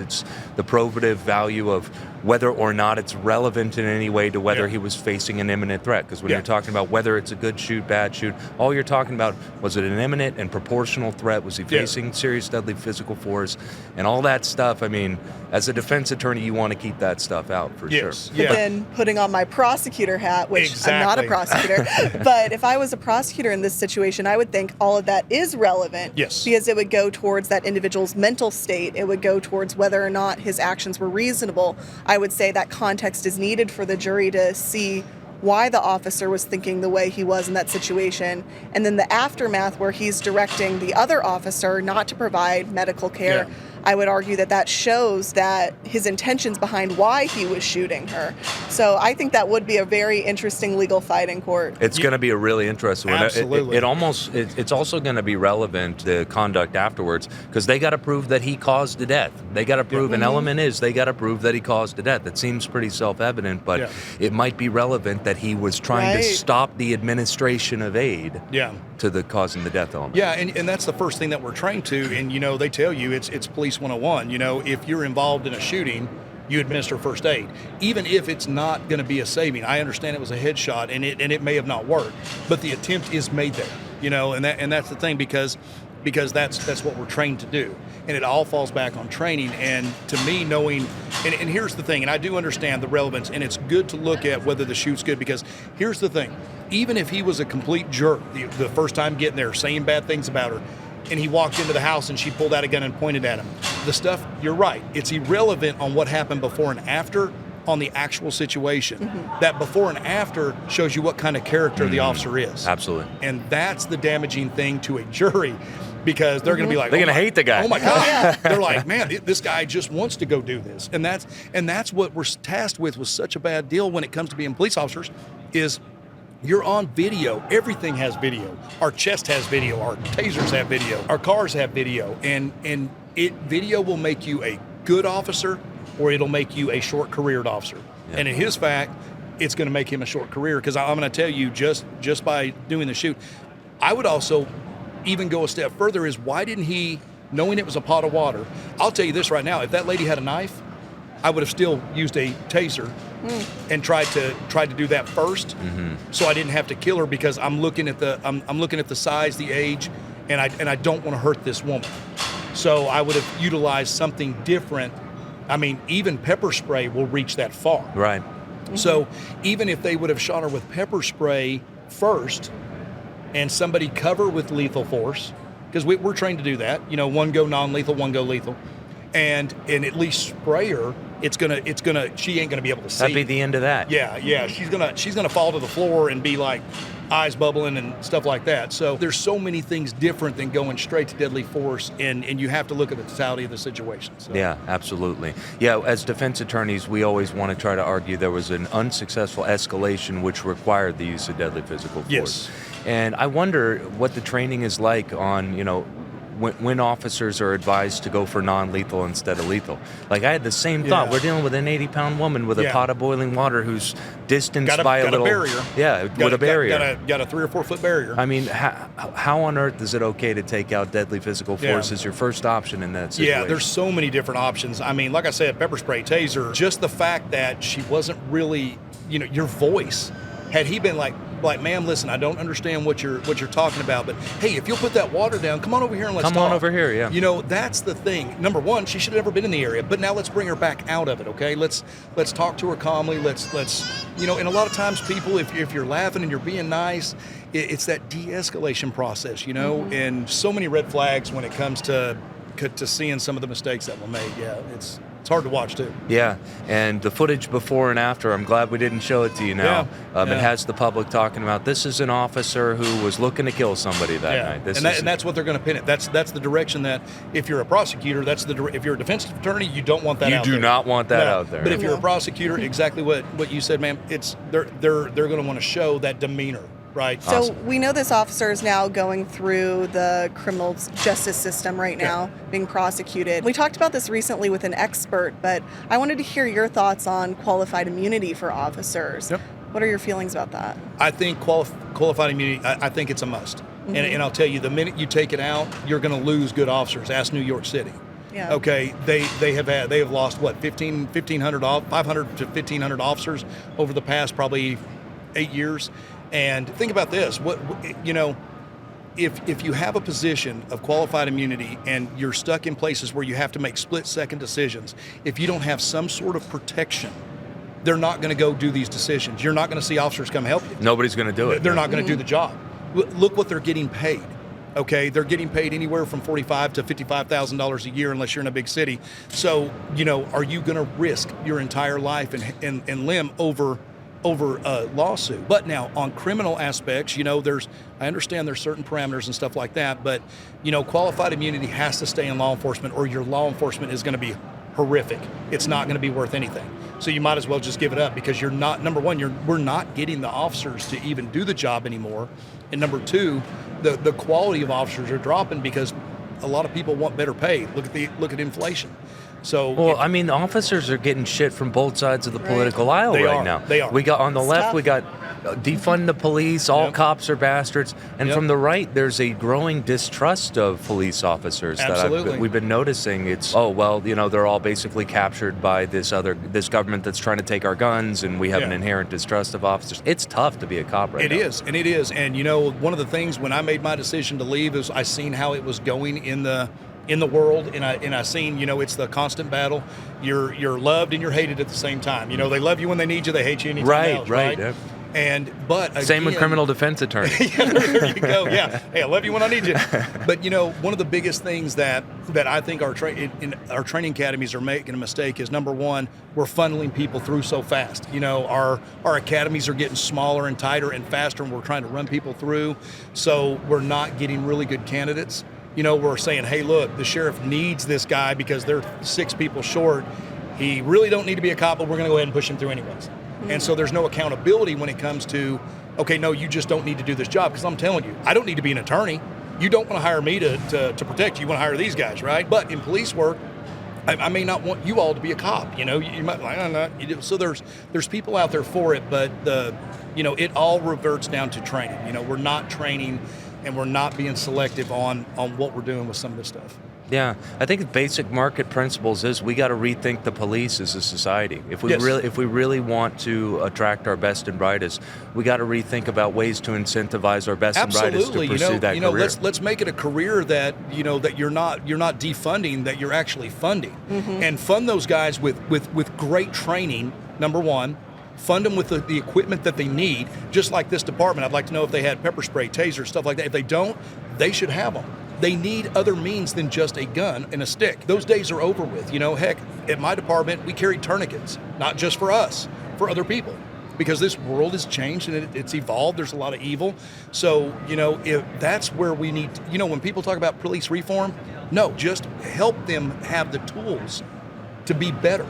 S1: the probative value of whether or not it's relevant in any way to whether he was facing an imminent threat. Because when you're talking about whether it's a good shoot, bad shoot, all you're talking about, was it an imminent and proportional threat? Was he facing serious deadly physical force? And all that stuff, as a defense attorney, you want to keep that stuff out for sure.
S3: But then putting on my prosecutor hat, which I'm not a prosecutor, but if I was a prosecutor in this situation, I would think all of that is relevant.
S2: Yes.
S3: Because it would go towards that individual's mental state. It would go towards whether or not his actions were reasonable. I would say that context is needed for the jury to see why the officer was thinking the way he was in that situation. And then the aftermath where he's directing the other officer not to provide medical care. I would argue that shows that his intentions behind why he was shooting her. So I think that would be a very interesting legal fight in court.
S1: It's going to be a really interesting one.
S2: Absolutely.
S1: It's also going to be relevant, the conduct afterwards, because they got to prove that he caused the death. They got to prove an element is they got to prove that he caused the death. It seems pretty self-evident, but it might be relevant that he was trying to stop the administration of aid to the causing the death element.
S2: Yeah, and that's the first thing that we're trained to. And, they tell you it's Police 101. If you're involved in a shooting, you administer first aid, even if it's not going to be a saving. I understand it was a headshot, and it may have not worked, but the attempt is made there. And that's the thing because that's what we're trained to do, and it all falls back on training. And to me, knowing, and here's the thing, and I do understand the relevance, and it's good to look at whether the shoot's good, because here's the thing: even if he was a complete jerk the first time getting there, saying bad things about her, and he walked into the house and she pulled out a gun and pointed at him, the stuff, you're right, it's irrelevant on what happened before and after on the actual situation. That before and after shows you what kind of character the officer is.
S1: Absolutely.
S2: And that's the damaging thing to a jury, because they're going to be like,
S1: they're going to hate the guy.
S2: Oh my God. They're like, man, this guy just wants to go do this. And that's what we're tasked with such a bad deal when it comes to being police officers is you're on video. Everything has video. Our chest has video. Our tasers have video. Our cars have video. And video will make you a good officer, or it'll make you a short-careered officer. Yeah. And in his fact, it's going to make him a short career, because I'm going to tell you, just by doing the shoot, I would also even go a step further is, why didn't he, knowing it was a pot of water, I'll tell you this right now, if that lady had a knife, I would have still used a taser and tried to do that first, so I didn't have to kill her, because I'm looking at the size, the age, and I don't want to hurt this woman. So I would have utilized something different. I mean, even pepper spray will reach that far.
S1: Right.
S2: So even if they would have shot her with pepper spray first, and somebody cover with lethal force, because we're trained to do that. One go non-lethal, one go lethal, and at least spray her. She ain't gonna be able to see.
S1: That'd be the end of that.
S2: Yeah. She's gonna fall to the floor and be like eyes bubbling and stuff like that. So there's so many things different than going straight to deadly force, and you have to look at the totality of the situation. So.
S1: Yeah, absolutely. Yeah, as defense attorneys, we always want to try to argue there was an unsuccessful escalation which required the use of deadly physical force.
S2: Yes.
S1: And I wonder what the training is like on, when officers are advised to go for non-lethal instead of lethal. Like, I had the same thought. We're dealing with an 80-pound woman with a pot of boiling water who's distanced by a little
S2: barrier.
S1: Yeah, with a barrier.
S2: Got a 3 or 4 foot barrier.
S1: I mean, how on earth is it okay to take out deadly physical force as your first option in that situation?
S2: Yeah, there's so many different options. I mean, like I said, pepper spray, taser, just the fact that she wasn't really, your voice. Had he been like, ma'am, listen, I don't understand what you're talking about, but hey, if you'll put that water down, come on over here and let's talk.
S1: Come on over here, yeah.
S2: That's the thing. Number one, she should have never been in the area, but now let's bring her back out of it, okay? Let's talk to her calmly. Let's and a lot of times people, if you're laughing and you're being nice, it's that de-escalation process, and so many red flags when it comes to seeing some of the mistakes that were made. Yeah, it's hard to watch too.
S1: Yeah, and the footage before and after, I'm glad we didn't show it to you now. It has the public talking about, this is an officer who was looking to kill somebody that night.
S2: And that's what they're going to pin it. That's the direction that, if you're a prosecutor, if you're a defense attorney, you don't want that out there.
S1: You do not want that out there.
S2: But if you're a prosecutor, exactly what you said, ma'am, they're going to want to show that demeanor. Right.
S3: So we know this officer is now going through the criminal justice system right now, being prosecuted. We talked about this recently with an expert, but I wanted to hear your thoughts on qualified immunity for officers. Yep. What are your feelings about that?
S2: I think qualified immunity, I think it's a must. And I'll tell you, the minute you take it out, you're going to lose good officers. Ask New York City.
S3: Yeah.
S2: Okay, they have lost 500 to 1,500 officers over the past probably 8 years. And think about this: if you have a position of qualified immunity and you're stuck in places where you have to make split-second decisions, if you don't have some sort of protection, they're not going to go do these decisions. You're not going to see officers come help you.
S1: Nobody's going to do it.
S2: They're not going to do the job. Look what they're getting paid. Okay, they're getting paid anywhere from $45,000 to $55,000 a year, unless you're in a big city. So, are you going to risk your entire life and limb over over a lawsuit. But now on criminal aspects, I understand there's certain parameters and stuff like that, but qualified immunity has to stay in law enforcement, or your law enforcement is going to be horrific. It's not going to be worth anything. So you might as well just give it up, because you're not, number one, we're not getting the officers to even do the job anymore. And number two, the quality of officers are dropping because a lot of people want better pay. Look at inflation. So
S1: officers are getting shit from both sides of the political aisle now.
S2: They are.
S1: We got on the left,
S3: tough.
S1: we got defund the police, all
S2: Yep.
S1: cops are bastards. And
S2: Yep.
S1: from the right, there's a growing distrust of police officers.
S2: Absolutely.
S1: We've been noticing. It's, they're all basically captured by this government that's trying to take our guns, and we have an inherent distrust of officers. It's tough to be a cop right now.
S2: It is. And one of the things when I made my decision to leave is I seen how it was going in the world, and I seen, it's the constant battle. You're loved and you're hated at the same time. They love you when they need you, they hate you anytime else, right?
S1: Yep.
S2: But again,
S1: Same with criminal defense attorneys.
S2: there you go. Yeah. Hey, I love you when I need you. But one of the biggest things that I think our training academies are making a mistake is, number one, we're funneling people through so fast. Our academies are getting smaller and tighter and faster, and we're trying to run people through. So we're not getting really good candidates. We're saying, hey, look, the sheriff needs this guy because they're 6 people short. He really don't need to be a cop, but we're going to go ahead and push him through anyways. And so there's no accountability when it comes to, okay, no, you just don't need to do this job. Because I'm telling you, I don't need to be an attorney. You don't want to hire me to protect you. You want to hire these guys, right? But in police work, I may not want you all to be a cop. You might like, I'm not. So there's people out there for it, but it all reverts down to training. We're not training, and we're not being selective on what we're doing with some of this stuff.
S1: Yeah, I think the basic market principles is we got to rethink the police as a society. If we really want to attract our best and brightest, we got to rethink about ways to incentivize our best and brightest to pursue that career.
S2: Let's make it a career that that you're not defunding, that you're actually funding, and fund those guys with great training. Number one. Fund them with the equipment that they need, just like this department. I'd like to know if they had pepper spray, taser, stuff like that. If they don't, they should have them. They need other means than just a gun and a stick. Those days are over with. Heck, at my department, we carry tourniquets, not just for us, for other people. Because this world has changed and it's evolved. There's a lot of evil. So, if that's where we need, when people talk about police reform, no, just help them have the tools to be better.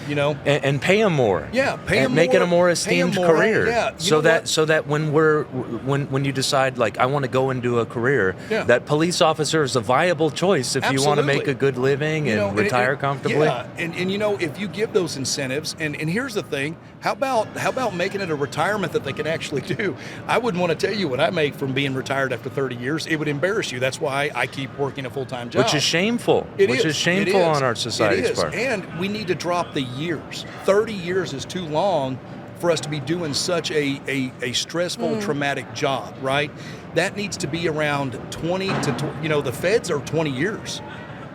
S1: And pay them more.
S2: Yeah, pay them more.
S1: Make it a more esteemed career.
S2: Yeah,
S1: so that when you decide, like, I want to go into a career, that police officer is a viable choice if you want to make a good living and retire comfortably.
S2: Yeah, and if you give those incentives, and here's the thing, how about making it a retirement that they can actually do? I wouldn't want to tell you what I make from being retired after 30 years. It would embarrass you. That's why I keep working a full-time job.
S1: Which is shameful. Which is shameful on our society's part.
S2: And we need to drop the years. 30 years is too long for us to be doing such a stressful, traumatic job, right? That needs to be around 20 to, the feds are 20 years.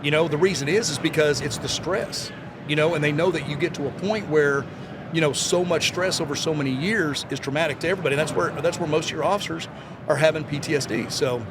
S2: The reason is because it's the stress, and they know that you get to a point where, so much stress over so many years is traumatic to everybody. That's where most of your officers are having PTSD. So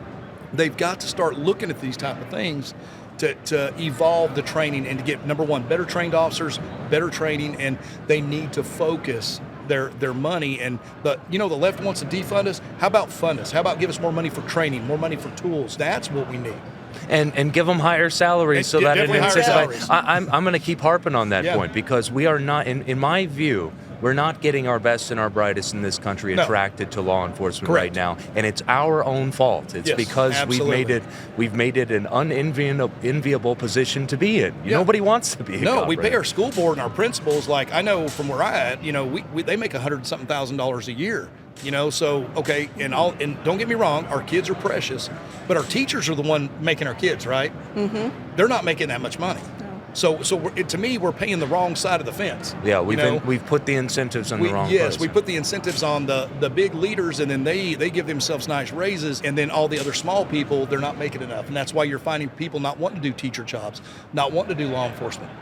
S2: they've got to start looking at these type of things to evolve the training and to get, number one, better trained officers, better training, and they need to focus their money. And the left wants to defund us. How about fund us? How about give us more money for training, more money for tools? That's what we need.
S1: And give them higher salaries so that it
S2: incentivizes.
S1: I'm going to keep harping on that point, because we are not, in my view, we're not getting our best and our brightest in this country attracted to law enforcement right now, and it's our own fault. It's because
S2: absolutely.
S1: we've made it an unenviable position to be in. Nobody wants to be. A cop,
S2: we pay our school board and our principals. Like, I know from where I at, they make $100-something thousand a year. So okay, and don't get me wrong, our kids are precious, but our teachers are the one making our kids, right? Mm-hmm. They're not making that much money. So to me, we're paying the wrong side of the fence.
S1: Yeah, we've put the incentives on the wrong place.
S2: Yes, we put the incentives on the big leaders, and then they give themselves nice raises, and then all the other small people, they're not making enough. And that's why you're finding people not wanting to do teacher jobs, not wanting to do law enforcement.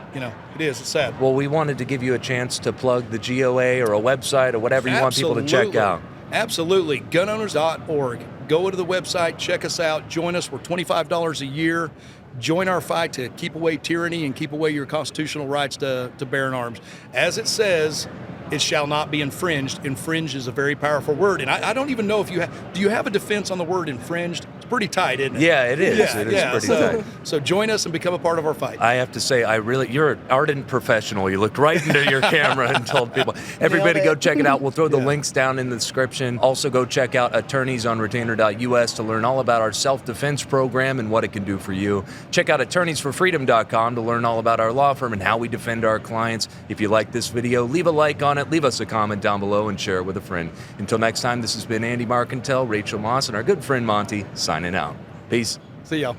S2: It's sad.
S1: Well, we wanted to give you a chance to plug the GOA or a website or whatever you want people to check out.
S2: Absolutely. Gunowners.org. Go to the website, check us out, join us. We're $25 a year. Join our fight to keep away tyranny and keep away your constitutional rights to bear arms. As it says, it shall not be infringed. Infringe is a very powerful word. And I don't even know if do you have a defense on the word infringed? It's pretty tight, isn't it?
S1: Yeah, it is. It is pretty tight.
S2: So join us and become a part of our fight.
S1: I have to say, you're an ardent professional. You looked right into your camera and told people. Everybody go check it out. We'll throw the links down in the description. Also go check out attorneysonretainer.us to learn all about our self-defense program and what it can do for you. Check out attorneysforfreedom.com to learn all about our law firm and how we defend our clients. If you like this video, leave a like on it, leave us a comment down below, and share it with a friend. Until next time, this has been Andy Marcantel, Rachel Moss, and our good friend Monty signing out. Peace.
S2: See y'all.